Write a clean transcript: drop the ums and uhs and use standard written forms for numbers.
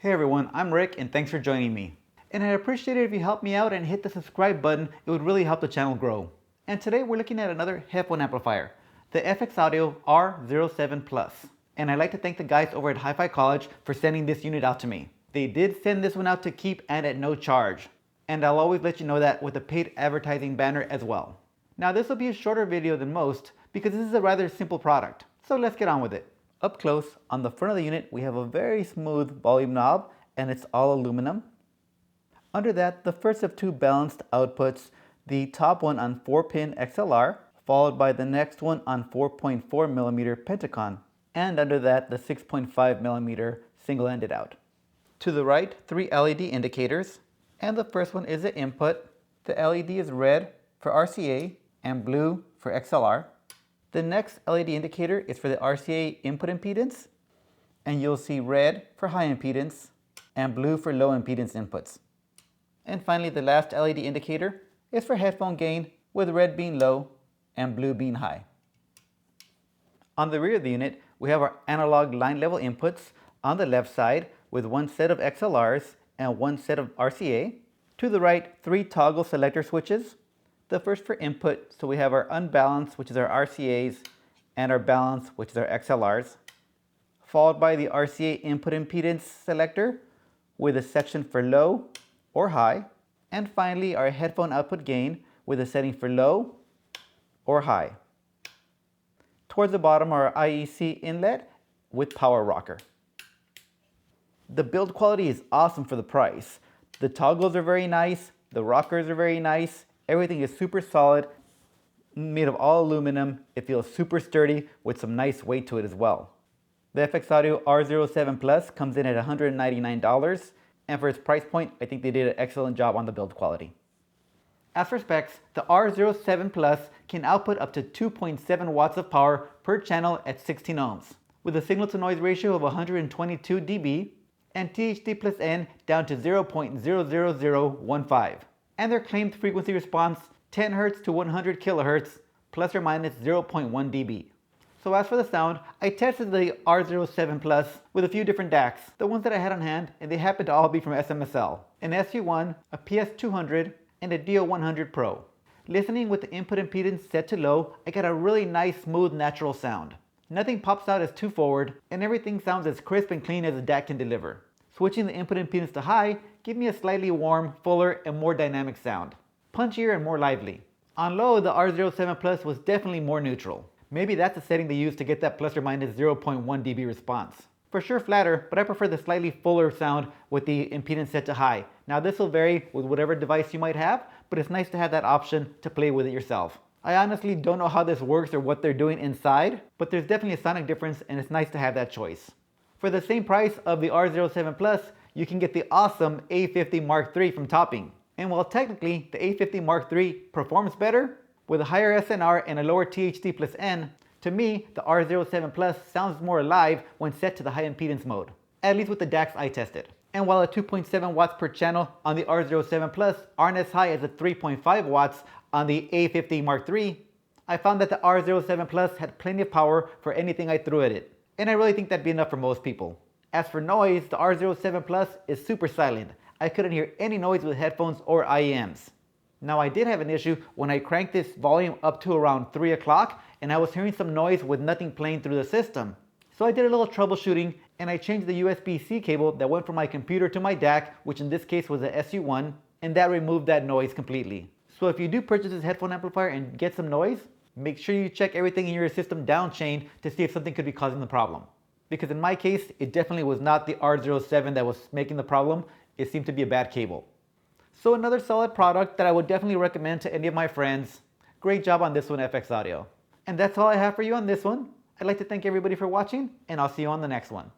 Hey everyone, I'm Rick and thanks for joining me. And I'd appreciate it if you help me out and hit the subscribe button. It would really help the channel grow. And today we're looking at another headphone amplifier, the FX Audio R07 Plus. And I'd like to thank the guys over at Hi-Fi College for sending this unit out to me. They did send this one out to keep and at no charge. And I'll always let you know that with a paid advertising banner as well. Now this will be a shorter video than most because this is a rather simple product. So let's get on with it. Up close, on the front of the unit, we have a very smooth volume knob and it's all aluminum. Under that, the first of two balanced outputs, the top one on 4-pin XLR, followed by the next one on 4.4mm Pentacon, and under that, the 6.5mm single-ended out. To the right, 3 LED indicators, and the first one is the input. The LED is red for RCA and blue for XLR. The next LED indicator is for the RCA input impedance, and you'll see red for high impedance and blue for low impedance inputs. And finally, the last LED indicator is for headphone gain, with red being low and blue being high. On the rear of the unit, we have our analog line level inputs on the left side with one set of XLRs and one set of RCA. To the right, 3 toggle selector switches. The first for input, so we have our unbalanced, which is our RCAs, and our balanced, which is our XLRs, followed by the RCA input impedance selector with a section for low or high, and finally our headphone output gain with a setting for low or high. Towards the bottom are our IEC inlet with power rocker. The build quality is awesome for the price. The toggles are very nice, the rockers are very nice. Everything is super solid, made of all aluminum. It feels super sturdy with some nice weight to it as well. The FX Audio R07 Plus comes in at $199, and for its price point, I think they did an excellent job on the build quality. As for specs, the R07 Plus can output up to 2.7 watts of power per channel at 16 ohms, with a signal-to-noise ratio of 122 dB and THD plus N down to 0.00015. And their claimed frequency response 10 Hz to 100 kHz plus or minus 0.1 dB. So as for the sound, I tested the R07 Plus with a few different DACs, the ones that I had on hand, and they happen to all be from SMSL, an SU1, a PS200, and a DO100 Pro. Listening with the input impedance set to low, I got a really nice, smooth, natural sound. Nothing pops out as too forward, and everything sounds as crisp and clean as a DAC can deliver. Switching the input impedance to high give me a slightly warm, fuller, and more dynamic sound. Punchier and more lively. On low, the R07 Plus was definitely more neutral. Maybe that's the setting they use to get that plus or minus 0.1 dB response. For sure flatter, but I prefer the slightly fuller sound with the impedance set to high. Now this will vary with whatever device you might have, but it's nice to have that option to play with it yourself. I honestly don't know how this works or what they're doing inside, but there's definitely a sonic difference and it's nice to have that choice. For the same price of the R07 Plus, you can get the awesome A50 Mark III from Topping. And while technically the A50 Mark III performs better, with a higher SNR and a lower THD plus N, to me, the R07 Plus sounds more alive when set to the high impedance mode, at least with the DACs I tested. And while a 2.7 watts per channel on the R07 Plus aren't as high as the 3.5 watts on the A50 Mark III, I found that the R07 Plus had plenty of power for anything I threw at it. And I really think that'd be enough for most people. As for noise, the R07 Plus is super silent. I couldn't hear any noise with headphones or IEMs. Now I did have an issue when I cranked this volume up to around 3 o'clock and I was hearing some noise with nothing playing through the system. So I did a little troubleshooting and I changed the USB-C cable that went from my computer to my DAC, which in this case was a SU1, and that removed that noise completely. So if you do purchase this headphone amplifier and get some noise, make sure you check everything in your system down chain to see if something could be causing the problem. Because in my case, it definitely was not the R07 that was making the problem. It seemed to be a bad cable. So another solid product that I would definitely recommend to any of my friends. Great job on this one, FX Audio. And that's all I have for you on this one. I'd like to thank everybody for watching, and I'll see you on the next one.